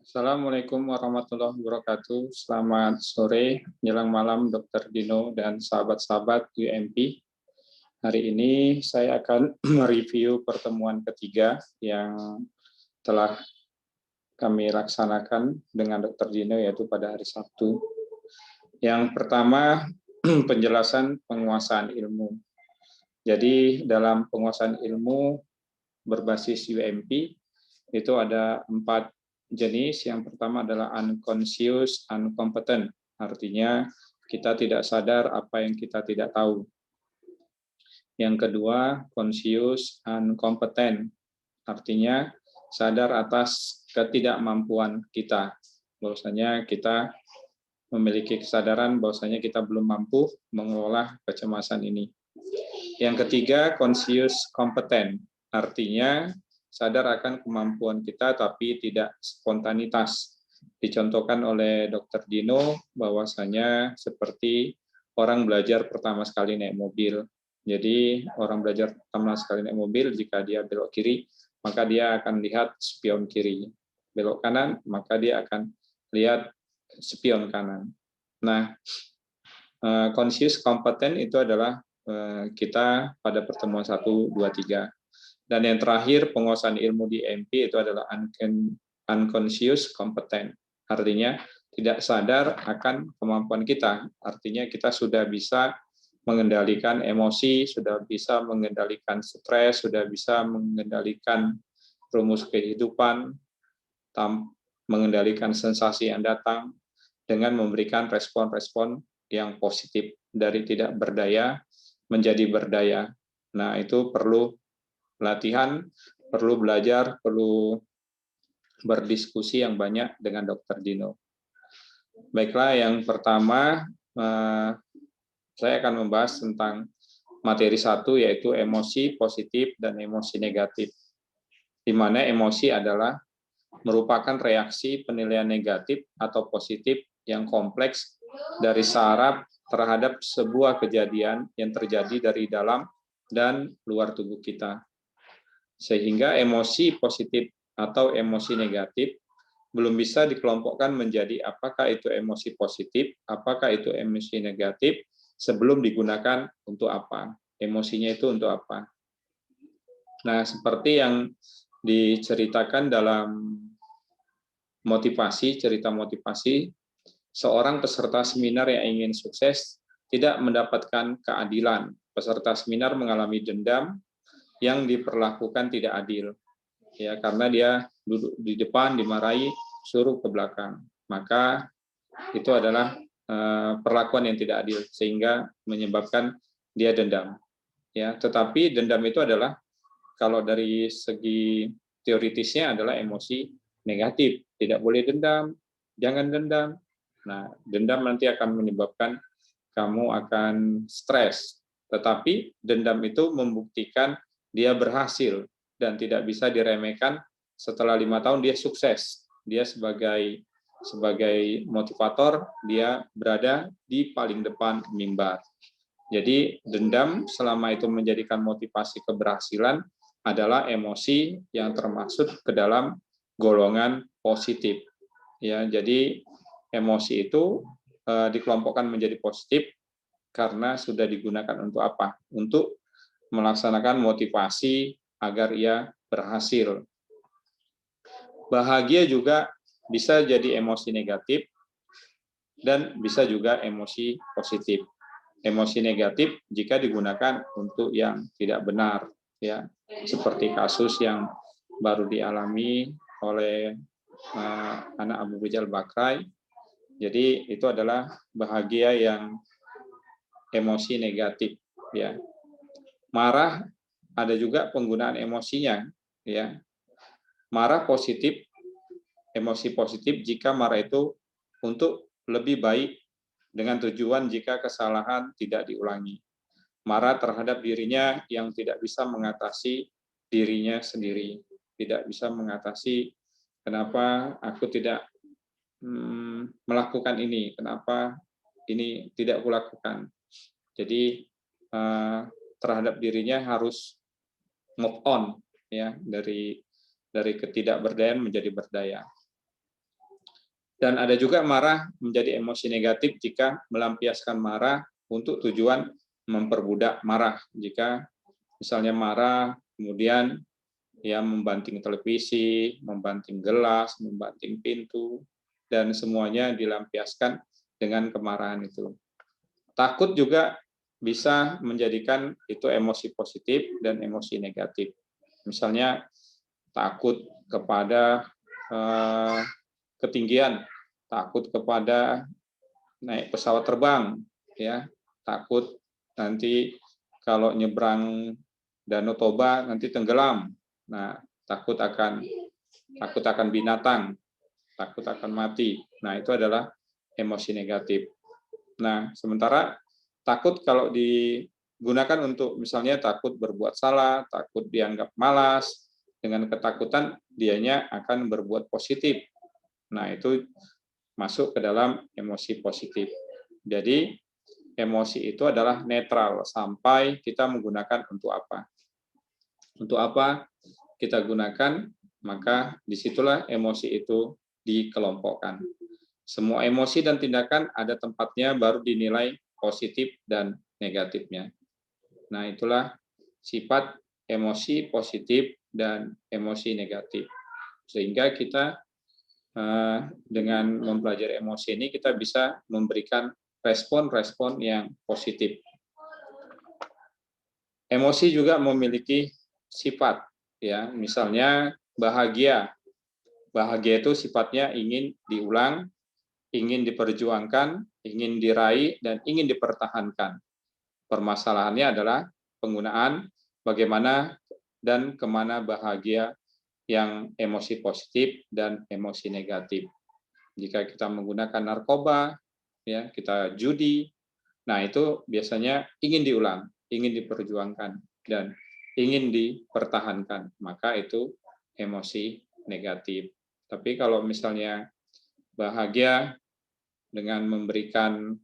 Assalamualaikum warahmatullahi wabarakatuh. Selamat sore, menjelang malam Dr. Dino dan sahabat-sahabat UMP. Hari ini saya akan mereview pertemuan ketiga yang telah kami laksanakan dengan Dr. Dino, yaitu pada hari Sabtu. Yang pertama, penjelasan penguasaan ilmu. Jadi dalam penguasaan ilmu berbasis UMP, itu ada 4 jenis. Yang pertama adalah unconscious, uncompetent. Artinya kita tidak sadar apa yang kita tidak tahu. Yang kedua, conscious, uncompetent. Artinya sadar atas ketidakmampuan kita. Bahwasanya kita memiliki kesadaran bahwasanya kita belum mampu mengelola kecemasan ini. Yang ketiga, conscious competent. Artinya sadar akan kemampuan kita tapi tidak spontanitas. Dicontohkan oleh Dr. Dino bahwasanya seperti orang belajar pertama sekali naik mobil. Jadi orang belajar pertama sekali naik mobil, jika dia belok kiri, maka dia akan lihat spion kiri. Belok kanan, maka dia akan lihat spion kanan. Nah, conscious competent itu adalah kita pada pertemuan 1, 2, 3. Dan yang terakhir, penguasaan ilmu di MP itu adalah unconscious competent. Artinya tidak sadar akan kemampuan kita. Artinya kita sudah bisa mengendalikan emosi, sudah bisa mengendalikan stres, sudah bisa mengendalikan rumus kehidupan, mengendalikan sensasi yang datang dengan memberikan respon-respon yang positif dari tidak berdaya menjadi berdaya. Nah, itu perlu latihan, perlu belajar, perlu berdiskusi yang banyak dengan Dr. Dino. Baiklah, yang pertama saya akan membahas tentang materi 1, yaitu emosi positif dan emosi negatif. Di mana emosi adalah merupakan reaksi penilaian negatif atau positif yang kompleks dari saraf terhadap sebuah kejadian yang terjadi dari dalam dan luar tubuh kita. Sehingga emosi positif atau emosi negatif belum bisa dikelompokkan menjadi apakah itu emosi positif, apakah itu emosi negatif, sebelum digunakan untuk apa. Emosinya itu untuk apa. Nah, seperti yang diceritakan dalam motivasi, cerita motivasi, seorang peserta seminar yang ingin sukses tidak mendapatkan keadilan. Peserta seminar mengalami dendam yang diperlakukan tidak adil. Ya, karena dia duduk di depan dimarahi, suruh ke belakang. Maka itu adalah perlakuan yang tidak adil sehingga menyebabkan dia dendam. Ya, tetapi dendam itu adalah kalau dari segi teoritisnya adalah emosi negatif. Tidak boleh dendam, jangan dendam. Nah, dendam nanti akan menyebabkan kamu akan stres. Tetapi dendam itu membuktikan dia berhasil dan tidak bisa diremehkan. Setelah 5 tahun dia sukses. Dia sebagai motivator, dia berada di paling depan mimbar. Jadi dendam selama itu menjadikan motivasi keberhasilan adalah emosi yang termasuk ke dalam golongan positif. Ya, jadi emosi itu dikelompokkan menjadi positif karena sudah digunakan untuk apa? Untuk melaksanakan motivasi agar ia berhasil. Bahagia juga bisa jadi emosi negatif dan bisa juga emosi positif. Emosi negatif jika digunakan untuk yang tidak benar, ya, seperti kasus yang baru dialami oleh anak Abu Rizal Bakrai. Jadi itu adalah bahagia yang emosi negatif, ya. Marah ada juga penggunaan emosinya, ya. Marah positif, emosi positif jika marah itu untuk lebih baik dengan tujuan jika kesalahan tidak diulangi. Marah terhadap dirinya yang tidak bisa mengatasi dirinya sendiri, tidak bisa mengatasi kenapa aku tidak melakukan ini, kenapa ini tidak kulakukan. Jadi terhadap dirinya harus move on, ya, dari ketidakberdayaan menjadi berdaya. Dan ada juga marah menjadi emosi negatif jika melampiaskan marah untuk tujuan memperbudak marah. Jika misalnya marah, kemudian ya membanting televisi, membanting gelas, membanting pintu, dan semuanya dilampiaskan dengan kemarahan itu. Takut juga bisa menjadikan itu emosi positif dan emosi negatif. Misalnya takut kepada ketinggian, takut kepada naik pesawat terbang, ya, takut nanti kalau nyebrang Danau Toba nanti tenggelam. Nah, takut akan binatang, takut akan mati. Nah, itu adalah emosi negatif. Nah, sementara takut kalau digunakan untuk misalnya takut berbuat salah, takut dianggap malas, dengan ketakutan dianya akan berbuat positif. Nah, itu masuk ke dalam emosi positif. Jadi, emosi itu adalah netral sampai kita menggunakan untuk apa. Untuk apa kita gunakan, maka disitulah emosi itu dikelompokkan. Semua emosi dan tindakan ada tempatnya baru dinilai positif dan negatifnya. Nah, itulah sifat emosi positif dan emosi negatif. Sehingga kita dengan mempelajari emosi ini kita bisa memberikan respon-respon yang positif. Emosi juga memiliki sifat, ya, misalnya bahagia. Bahagia itu sifatnya ingin diulang, ingin diperjuangkan, ingin diraih, dan ingin dipertahankan. Permasalahannya adalah penggunaan bagaimana dan kemana bahagia yang emosi positif dan emosi negatif. Jika kita menggunakan narkoba, ya, kita judi, nah itu biasanya ingin diulang, ingin diperjuangkan, dan ingin dipertahankan, maka itu emosi negatif. Tapi kalau misalnya bahagia dengan memberikan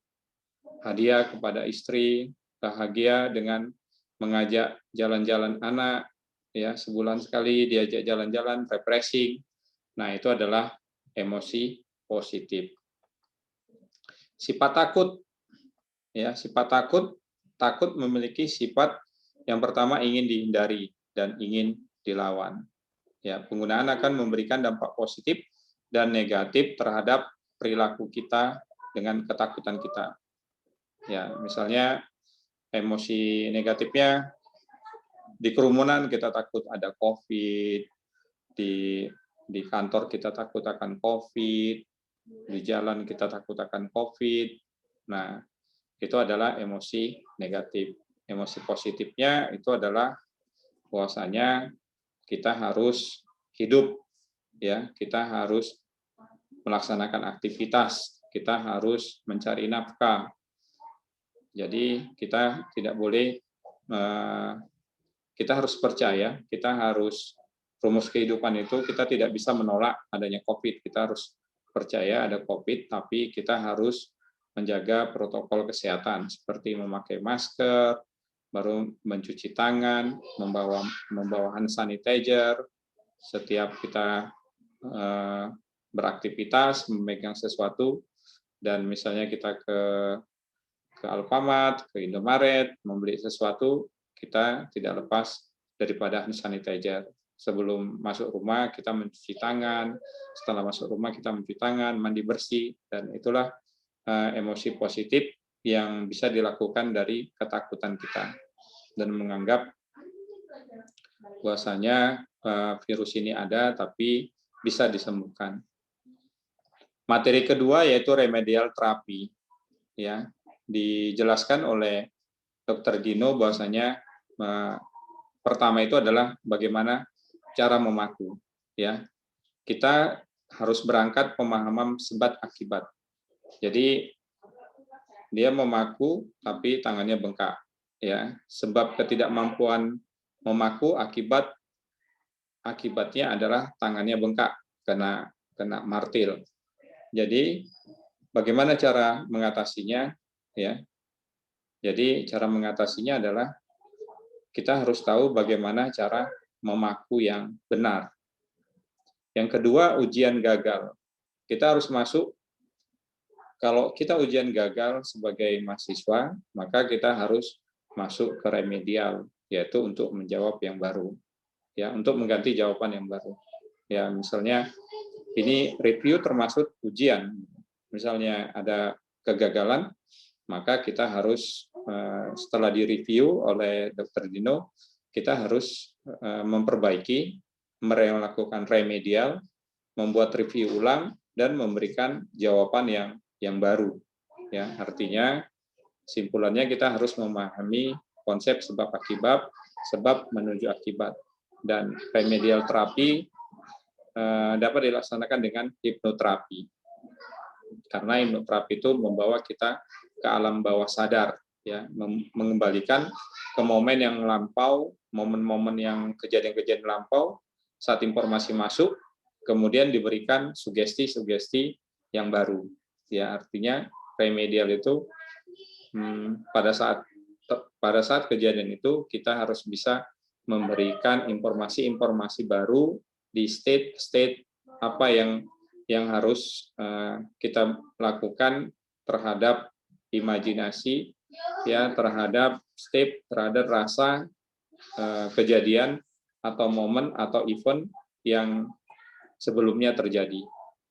hadiah kepada istri, bahagia dengan mengajak jalan-jalan anak, ya, sebulan sekali diajak jalan-jalan, refreshing. Nah, itu adalah emosi positif. Sifat takut, ya, sifat takut memiliki sifat yang pertama ingin dihindari dan ingin dilawan. Ya, penggunaan akan memberikan dampak positif dan negatif terhadap perilaku kita dengan ketakutan kita. Ya, misalnya emosi negatifnya di kerumunan kita takut ada COVID, di kantor kita takut akan COVID, di jalan kita takut akan COVID. Nah, itu adalah emosi negatif. Emosi positifnya itu adalah bahwasanya kita harus hidup, ya, kita harus melaksanakan aktivitas, kita harus mencari nafkah. Jadi kita tidak boleh, kita harus percaya, kita harus rumus kehidupan itu kita tidak bisa menolak adanya COVID. Kita harus percaya ada COVID, tapi kita harus menjaga protokol kesehatan seperti memakai masker, baru mencuci tangan, membawa hand sanitizer setiap kita beraktivitas, memegang sesuatu, dan misalnya kita ke Alfamart, ke Indomaret, membeli sesuatu, kita tidak lepas daripada hand sanitizer. Sebelum masuk rumah kita mencuci tangan, setelah masuk rumah kita mencuci tangan, mandi bersih, dan itulah emosi positif yang bisa dilakukan dari ketakutan kita dan menganggap bahwasanya virus ini ada tapi bisa disembuhkan. Materi kedua yaitu remedial terapi, ya, dijelaskan oleh Dr. Dino bahwasanya pertama itu adalah bagaimana cara memaku, ya. Kita harus berangkat pemahaman sebab akibat. Jadi dia memaku tapi tangannya bengkak, ya. Sebab ketidakmampuan memaku akibatnya adalah tangannya bengkak kena martil. Jadi bagaimana cara mengatasinya, ya? Jadi cara mengatasinya adalah kita harus tahu bagaimana cara memaku yang benar. Yang kedua, ujian gagal. kita harus masuk. Kalau kita ujian gagal sebagai mahasiswa, maka kita harus masuk ke remedial, yaitu untuk menjawab yang baru, ya, untuk mengganti jawaban yang baru. Ya, misalnya ini review termasuk ujian. Misalnya ada kegagalan, maka kita harus setelah direview oleh Dr. Dino, kita harus memperbaiki, melakukan remedial, membuat review ulang dan memberikan jawaban yang baru. Ya, artinya simpulannya kita harus memahami konsep sebab akibat, sebab menuju akibat, dan remedial terapi dapat dilaksanakan dengan hipnoterapi. Karena hipnoterapi itu membawa kita ke alam bawah sadar, ya, mengembalikan ke momen yang lampau, momen-momen yang kejadian-kejadian lampau saat informasi masuk, kemudian diberikan sugesti-sugesti yang baru. Ya, artinya remedial itu pada saat kejadian itu kita harus bisa memberikan informasi-informasi baru di state apa yang harus kita lakukan terhadap imajinasi, ya, terhadap terhadap rasa kejadian atau momen atau event yang sebelumnya terjadi.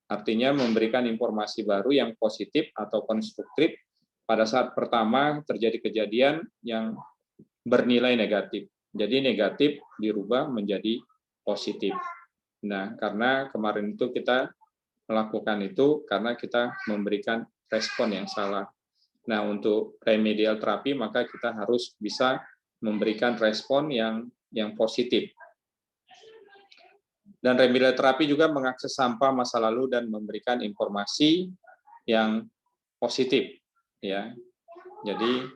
Artinya memberikan informasi baru yang positif atau konstruktif pada saat pertama terjadi kejadian yang bernilai negatif. Jadi negatif dirubah menjadi positif. Nah, karena kemarin itu kita melakukan itu karena kita memberikan respon yang salah. Nah, untuk remedial terapi maka kita harus bisa memberikan respon yang positif. Dan remedial terapi juga mengakses sampah masa lalu dan memberikan informasi yang positif, ya. Jadi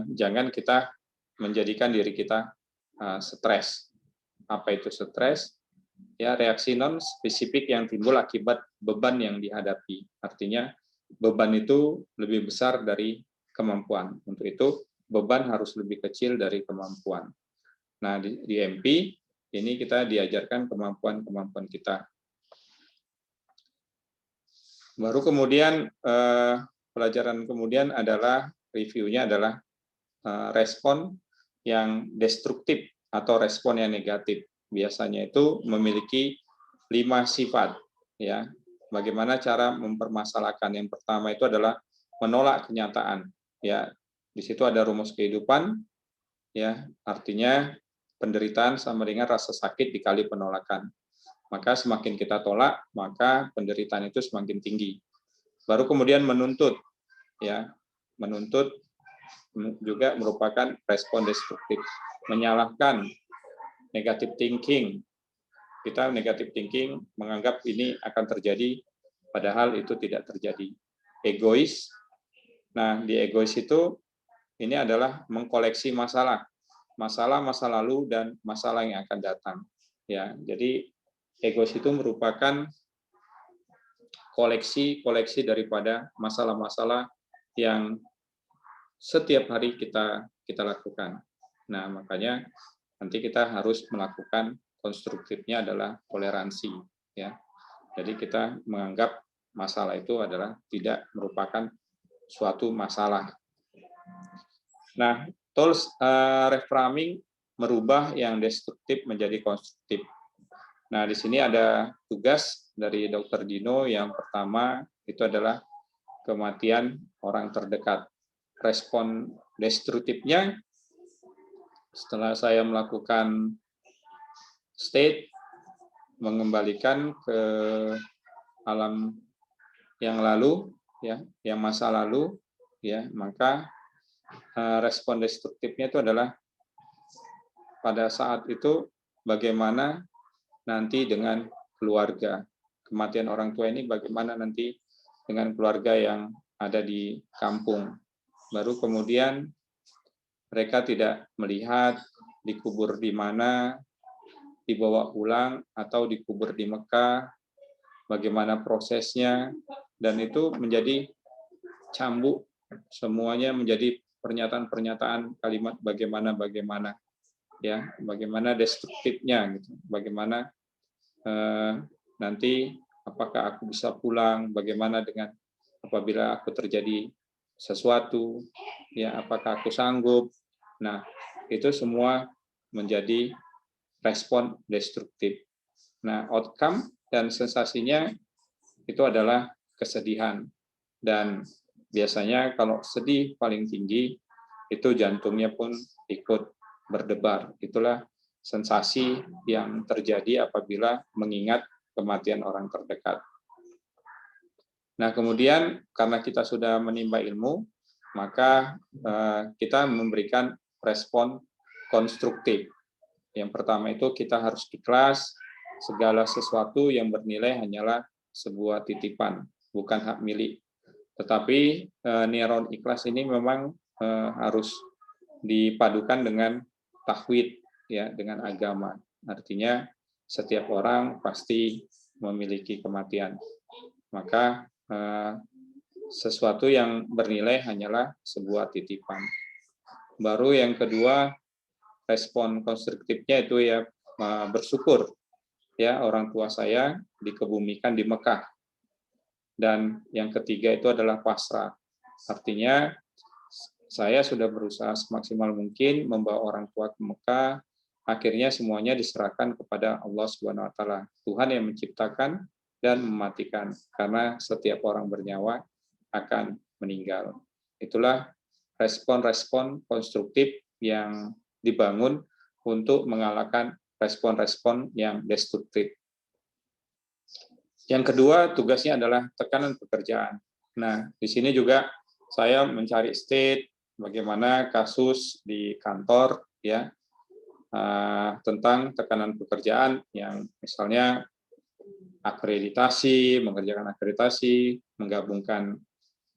jangan kita menjadikan diri kita stres. Apa itu stres? Ya, reaksi non spesifik yang timbul akibat beban yang dihadapi. Artinya beban itu lebih besar dari kemampuan. Untuk itu beban harus lebih kecil dari kemampuan. Nah, di MP ini kita diajarkan kemampuan-kemampuan kita. Baru kemudian pelajaran kemudian adalah reviewnya adalah respon yang destruktif atau respon yang negatif. Biasanya itu memiliki 5 sifat, ya. Bagaimana cara mempermasalahkan? Yang pertama itu adalah menolak kenyataan, ya. Di situ ada rumus kehidupan, ya. Artinya penderitaan sama dengan rasa sakit dikali penolakan. Maka semakin kita tolak, maka penderitaan itu semakin tinggi. Baru kemudian menuntut, ya. Menuntut juga merupakan respon destruktif. Menyalahkan, negative thinking. Kita negative thinking menganggap ini akan terjadi, padahal itu tidak terjadi. Egois. Nah, di egois itu ini adalah mengkoleksi masalah masa lalu dan masalah yang akan datang. Ya, jadi egois itu merupakan koleksi daripada masalah-masalah yang setiap hari kita lakukan. Nah, makanya nanti kita harus melakukan konstruktifnya adalah toleransi, ya. Jadi kita menganggap masalah itu adalah tidak merupakan suatu masalah. Nah, tools reframing merubah yang destruktif menjadi konstruktif. Nah, di sini ada tugas dari Dr. Dino. Yang pertama itu adalah kematian orang terdekat. Respon destruktifnya setelah saya melakukan state, mengembalikan ke alam yang lalu, ya, yang masa lalu, ya, maka respon destruktifnya itu adalah pada saat itu bagaimana nanti dengan keluarga. Kematian orang tua ini bagaimana nanti dengan keluarga yang ada di kampung. Baru kemudian mereka tidak melihat dikubur di mana, dibawa pulang atau dikubur di Mekah, bagaimana prosesnya, dan itu menjadi cambuk, semuanya menjadi pernyataan-pernyataan kalimat bagaimana, ya, bagaimana destruktifnya, gitu, bagaimana nanti apakah aku bisa pulang, bagaimana dengan apabila aku terjadi sesuatu, ya apakah aku sanggup. Nah, itu semua menjadi respon destruktif. Nah, outcome dan sensasinya itu adalah kesedihan. Dan biasanya kalau sedih paling tinggi, itu jantungnya pun ikut berdebar. Itulah sensasi yang terjadi apabila mengingat kematian orang terdekat. Nah, kemudian karena kita sudah menimba ilmu, maka kita memberikan respon konstruktif. Yang pertama itu kita harus ikhlas, segala sesuatu yang bernilai hanyalah sebuah titipan, bukan hak milik. Tetapi neuron ikhlas ini memang harus dipadukan dengan tauhid, ya, dengan agama. Artinya setiap orang pasti memiliki kematian. Maka sesuatu yang bernilai hanyalah sebuah titipan. Baru yang kedua, respon konstruktifnya itu ya bersyukur, ya, orang tua saya dikebumikan di Mekah. Dan yang ketiga itu adalah pasrah. Artinya saya sudah berusaha semaksimal mungkin membawa orang tua ke Mekah, akhirnya semuanya diserahkan kepada Allah Subhanahu wa taala. Tuhan yang menciptakan dan mematikan, karena setiap orang bernyawa akan meninggal. Itulah respon-respon konstruktif yang dibangun untuk mengalahkan respon-respon yang destruktif. Yang kedua, tugasnya adalah tekanan pekerjaan. Nah, di sini juga saya mencari state bagaimana kasus di kantor, ya, tentang tekanan pekerjaan yang misalnya akreditasi, mengerjakan akreditasi, menggabungkan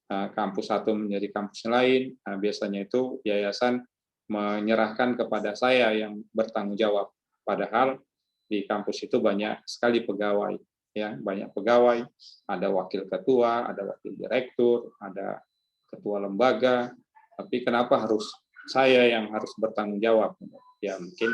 kampus satu menjadi kampus lain. Nah, biasanya itu yayasan menyerahkan kepada saya yang bertanggung jawab. Padahal di kampus itu banyak sekali pegawai, ya, banyak pegawai, ada wakil ketua, ada wakil direktur, ada ketua lembaga. Tapi kenapa harus saya yang harus bertanggung jawab? Ya mungkin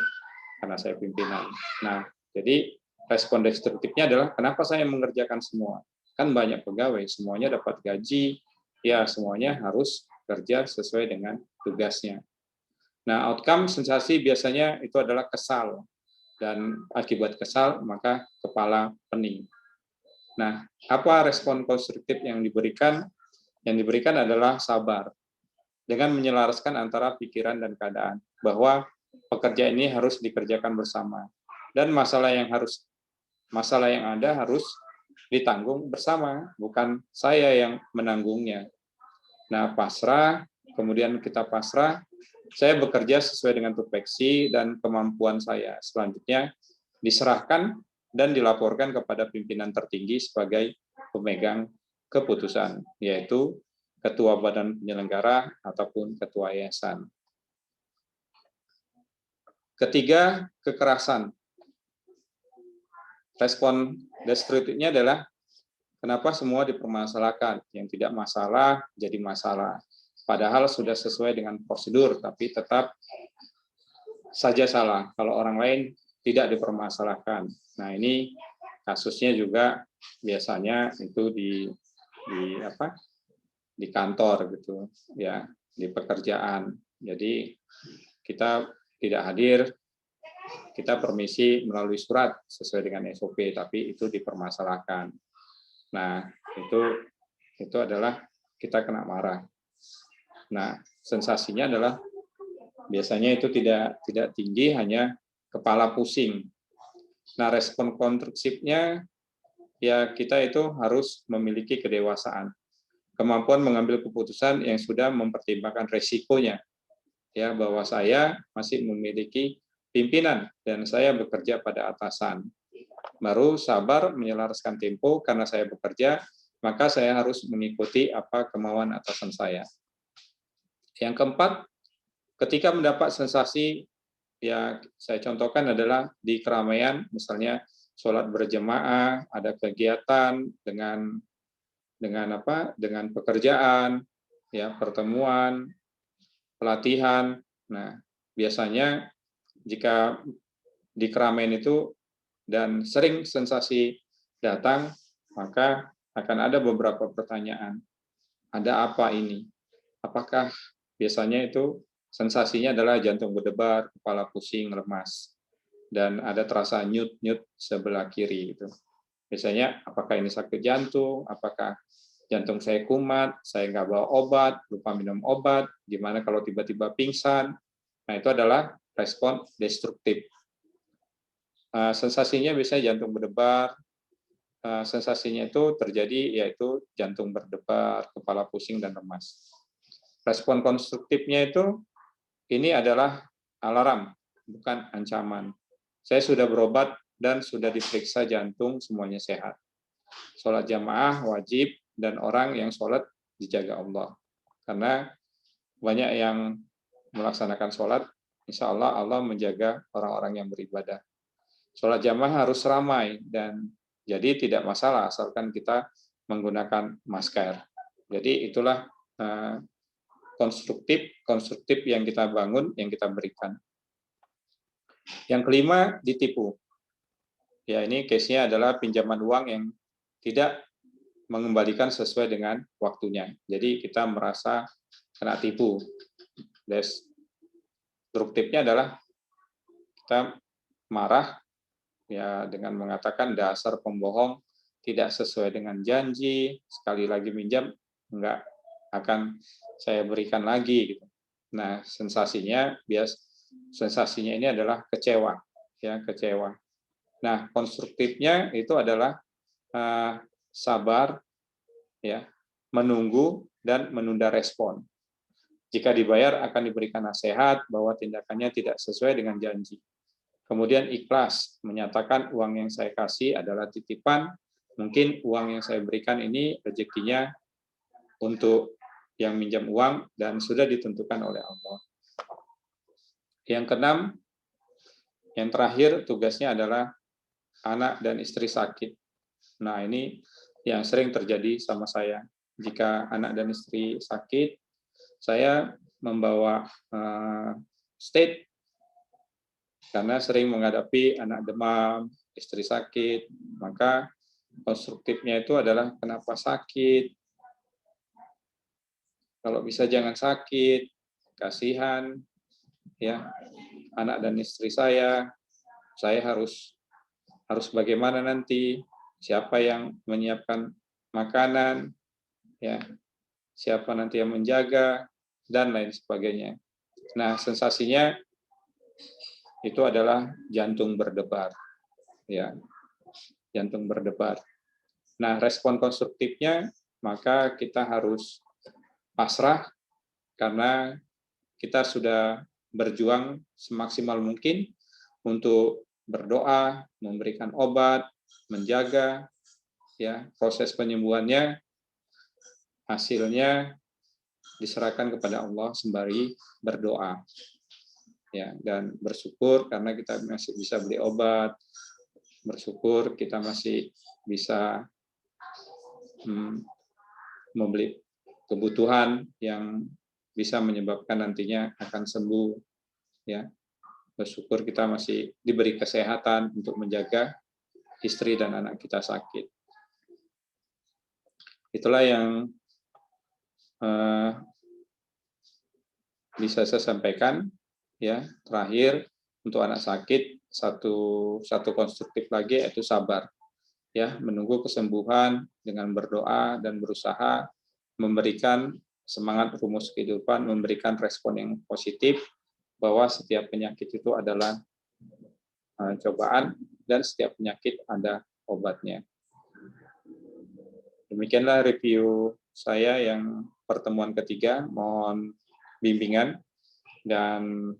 karena saya pimpinan. Nah, jadi respon destruktifnya adalah kenapa saya mengerjakan semua? Kan banyak pegawai, semuanya dapat gaji, ya semuanya harus kerja sesuai dengan tugasnya. Nah, outcome sensasi biasanya itu adalah kesal, dan akibat kesal maka kepala pening. Nah, apa respon konstruktif yang diberikan? Yang diberikan adalah sabar, dengan menyelaraskan antara pikiran dan keadaan, bahwa pekerjaan ini harus dikerjakan bersama, dan masalah yang ada harus ditanggung bersama, bukan saya yang menanggungnya. Nah, pasrah, kemudian kita pasrah, saya bekerja sesuai dengan tupoksi dan kemampuan saya. Selanjutnya diserahkan dan dilaporkan kepada pimpinan tertinggi sebagai pemegang keputusan, yaitu ketua badan penyelenggara ataupun ketua yayasan. Ketiga, kekerasan. Respon destruktifnya adalah kenapa semua dipermasalahkan, yang tidak masalah jadi masalah. Padahal sudah sesuai dengan prosedur, tapi tetap saja salah kalau orang lain tidak dipermasalahkan. Nah, ini kasusnya juga biasanya itu di kantor gitu, ya, di pekerjaan. Jadi kita tidak hadir, kita permisi melalui surat sesuai dengan SOP, tapi itu dipermasalahkan. Nah, itu adalah kita kena marah. Nah, sensasinya adalah biasanya itu tidak tinggi, hanya kepala pusing. Nah, respon konstruksifnya ya kita itu harus memiliki kedewasaan, kemampuan mengambil keputusan yang sudah mempertimbangkan resikonya. Ya, bahwa saya masih memiliki pimpinan dan saya bekerja pada atasan. Baru sabar menyelaraskan tempo, karena saya bekerja, maka saya harus mengikuti apa kemauan atasan saya. Yang keempat, ketika mendapat sensasi, ya saya contohkan adalah di keramaian, misalnya sholat berjemaah, ada kegiatan dengan pekerjaan, ya pertemuan, pelatihan. Nah, biasanya jika di keramaian itu dan sering sensasi datang, maka akan ada beberapa pertanyaan. Ada apa ini? Apakah biasanya itu sensasinya adalah jantung berdebar, kepala pusing, lemas, dan ada terasa nyut-nyut sebelah kiri itu. Biasanya apakah ini sakit jantung, apakah jantung saya kumat, saya nggak bawa obat, lupa minum obat, gimana kalau tiba-tiba pingsan. Nah, itu adalah respon destruktif. Sensasinya biasanya jantung berdebar, sensasinya itu terjadi yaitu jantung berdebar, kepala pusing, dan lemas. Respon konstruktifnya itu ini adalah alarm, bukan ancaman. Saya sudah berobat dan sudah diperiksa jantung, semuanya sehat. Sholat jamaah wajib dan orang yang sholat dijaga Allah. Karena banyak yang melaksanakan sholat, insya Allah Allah menjaga orang-orang yang beribadah. Sholat jamaah harus ramai dan jadi tidak masalah asalkan kita menggunakan masker. Jadi itulah konstruktif yang kita bangun, yang kita berikan. Yang kelima, ditipu. Ya, ini case-nya adalah pinjaman uang yang tidak mengembalikan sesuai dengan waktunya. Jadi kita merasa kena tipu. Destruktifnya adalah kita marah ya dengan mengatakan dasar pembohong, tidak sesuai dengan janji, sekali lagi minjam enggak akan saya berikan lagi gitu. Nah, sensasinya ini adalah kecewa, ya, kecewa. Nah, konstruktifnya itu adalah sabar, ya, menunggu dan menunda respon. Jika dibayar akan diberikan nasihat bahwa tindakannya tidak sesuai dengan janji. Kemudian ikhlas, menyatakan uang yang saya kasih adalah titipan, mungkin uang yang saya berikan ini rezekinya untuk yang minjam uang dan sudah ditentukan oleh Allah. Yang keenam, yang terakhir tugasnya adalah anak dan istri sakit. Nah, ini yang sering terjadi sama saya. Jika anak dan istri sakit, saya membawa state karena sering menghadapi anak demam, istri sakit, maka konstruktifnya itu adalah kenapa sakit, kalau bisa jangan sakit, kasihan, ya anak dan istri saya harus bagaimana nanti, siapa yang menyiapkan makanan, ya siapa nanti yang menjaga, dan lain sebagainya. Nah, sensasinya itu adalah jantung berdebar, ya, jantung berdebar. Nah, respon konstruktifnya, maka kita harus pasrah karena kita sudah berjuang semaksimal mungkin untuk berdoa, memberikan obat, menjaga, ya, proses penyembuhannya, hasilnya diserahkan kepada Allah sembari berdoa. Ya, dan bersyukur karena kita masih bisa beli obat, bersyukur kita masih bisa membeli kebutuhan yang bisa menyebabkan nantinya akan sembuh, ya. Bersyukur kita masih diberi kesehatan untuk menjaga istri dan anak kita sakit. Itulah yang bisa saya sampaikan. Ya, terakhir untuk anak sakit satu konstruktif lagi yaitu sabar, ya, menunggu kesembuhan dengan berdoa dan berusaha memberikan semangat rumus kehidupan, memberikan respon yang positif bahwa setiap penyakit itu adalah cobaan dan setiap penyakit ada obatnya. Demikianlah review saya yang pertemuan ketiga. Mohon bimbingan dan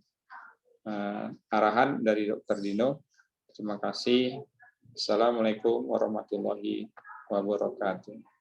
arahan dari Dr. Dino. Terima kasih. Assalamualaikum warahmatullahi wabarakatuh.